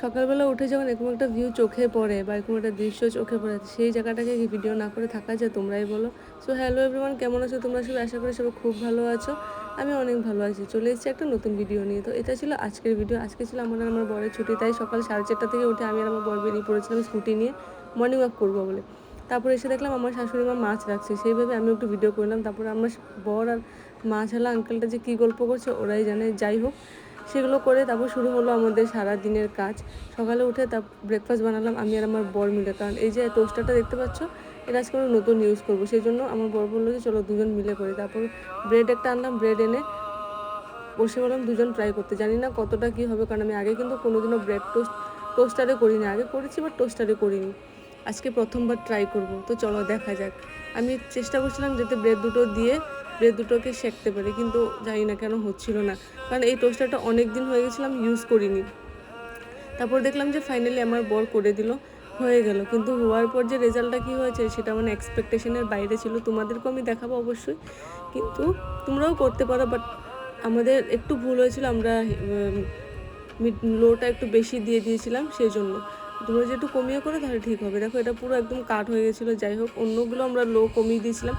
সকালবেলা উঠে যখন এরকম একটা ভিউ চোখে পড়ে বা এরকম একটা দৃশ্য চোখে পড়ে, সেই জায়গাটাকে কি ভিডিও না করে থাকা যায়? তোমরাই বলো। সো হ্যালো এভরিওয়ান, কেমন আছো তোমরা সবাই? আশা করি সবাই খুব ভালো আছো। আমি অনেক ভালো আছি। চলে এসেছি একটা নতুন ভিডিও নিয়ে। তো এটা ছিল আজকের ভিডিও। আজকে ছিল আমার বরের ছুটি, তাই সকাল 4:30 থেকে উঠে আমি আর আমার বর বেরিয়ে পড়েছিলাম স্কুটি নিয়ে মর্নিং ওয়াক করবো বলে। তারপরে এসে দেখলাম আমার শাশুড়ি মা মাছ রাখছে, সেইভাবে আমি একটু ভিডিও করলাম। তারপরে আমার বর আর মাছওয়ালা আঙ্কেলটা যে কী গল্প করছে ওরাই জানে। যাই হোক, সেগুলো করে তারপর শুরু হলো আমাদের সারা দিনের কাজ। সকালে উঠে ব্রেকফাস্ট বানালাম আমি আর আমার বর মিলে, কারণ এই যে টোস্টারটা দেখতে পাচ্ছ এটা আজকে আমরা নতুন ইউজ করবো, সেই জন্য আমার বর বললো যে চলো দুজন মিলে করি। তারপর ব্রেড একটা আনলাম, ব্রেড এনে বসে বললাম দুজন ট্রাই করতে। জানি না কতটা কী হবে, কারণ আমি আগে কিন্তু কোনোদিনও ব্রেড টোস্টারে করিনি। আগে করেছি বাট টোস্টারে করিনি, আজকে প্রথমবার ট্রাই করব। তো চলো দেখা যাক। আমি চেষ্টা করছিলাম যাতে ব্রেড দুটোকে সেঁকতে পারি, কিন্তু জানি না কেন হচ্ছিল না, কারণ এই টোস্টারটা অনেক দিন হয়ে গেছিলাম ইউজ করিনি। তারপর দেখলাম যে ফাইনালি আমার বর করে দিল, হয়ে গেল। কিন্তু হওয়ার পর যে রেজাল্টটা কী হয়েছে সেটা মানে এক্সপেকটেশনের বাইরে ছিল। তোমাদেরকেও আমি দেখাবো অবশ্যই, কিন্তু তোমরাও করতে পারো। বাট আমাদের একটু ভুল হয়েছিল, আমরা লোটা একটু বেশি দিয়ে দিয়েছিলাম, সেই জন্য। তোমরা যদি একটু কমিয়ে করো তাহলে ঠিক হবে। দেখো এটা পুরো একদম কাট হয়ে গেছিলো। যাই হোক, অন্যগুলো আমরা লো কমিয়ে দিয়েছিলাম,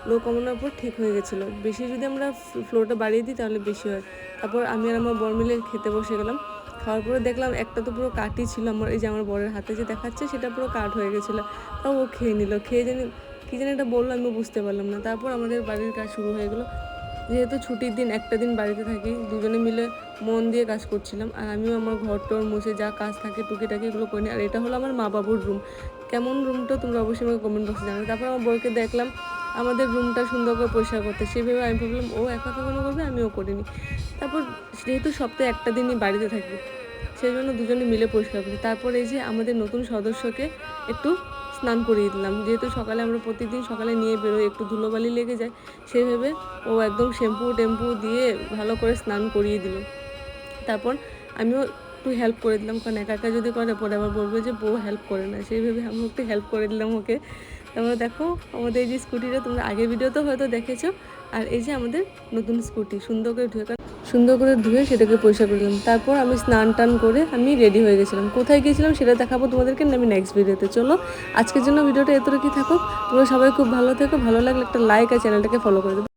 লো কমানোর পর ঠিক হয়ে গেছিলো। বেশি যদি আমরা ফ্লোরটা বাড়িয়ে দিই তাহলে বেশি হয়। তারপর আমি আর আমার বর মিলে খেতে বসে গেলাম। খাওয়ার পরে দেখলাম একটা তো পুরো কাটই ছিল, এই যে আমার বরের হাতে যে দেখাচ্ছে সেটা পুরো কাট হয়ে গেছিলো। তাও ও খেয়ে নিল, খেয়ে কী জানি এটা বললো, আমি বুঝতে পারলাম না। তারপর আমাদের বাড়ির কাজ শুরু হয়ে গেলো। যেহেতু ছুটির দিন, একটা দিন বাড়িতে থাকি, দুজনে মিলে মন দিয়ে কাজ করছিলাম। আর আমিও আমার ঘরটর মুছে যা কাজ থাকে টুকিটাকি এগুলো করি। আর এটা হলো আমার মা বাবুর রুম। কেমন রুমটা তোমরা অবশ্যই আমাকে কমেন্ট বক্সে জানাবে। তারপর আমার বরকে দেখলাম আমাদের রুমটা সুন্দর করে পরিষ্কার করতে, সেইভাবে আমি ভাবলাম ও একা কখনো করবে, আমিও করিনি। তারপর যেহেতু সপ্তাহে একটা দিনই বাড়িতে থাকি, সেই জন্য দুজনে মিলে পরিষ্কার করি। তারপর এই যে আমাদের নতুন সদস্যকে একটু স্নান করিয়ে দিলাম, যেহেতু সকালে আমরা প্রতিদিন সকালে নিয়ে বেরোই, একটু ধুলোবালি লেগে যায়, সেইভাবে ও একদম টেম্পু দিয়ে ভালো করে স্নান করিয়ে দিল। তারপর আমিও একটু হেল্প করে দিলাম, কারণ একা একা যদি করে পরে আবার বলবো যে বউ হেল্প করে না, সেইভাবে আমি একটু হেল্প করে দিলাম ওকে। তারপরে দেখো আমাদের এই যে স্কুটিটা তোমরা আগের ভিডিওতে হয়তো দেখেছো, আর এই যে আমাদের নতুন স্কুটি সুন্দর করে ধুয়ে সেটাকে পরিষ্কার করে দিলাম। তারপর আমি স্নান টান করে আমি রেডি হয়ে গেছিলাম। কোথায় গিয়েছিলাম সেটা দেখাবো তোমাদেরকে আমি নেক্সট ভিডিওতে। চলো আজকের জন্য ভিডিওটা এতটুকুই থাকুক। তোমরা সবাই খুব ভালো থেকো, ভালো লাগলে একটা লাইক আর চ্যানেলটাকে ফলো করে দেবে।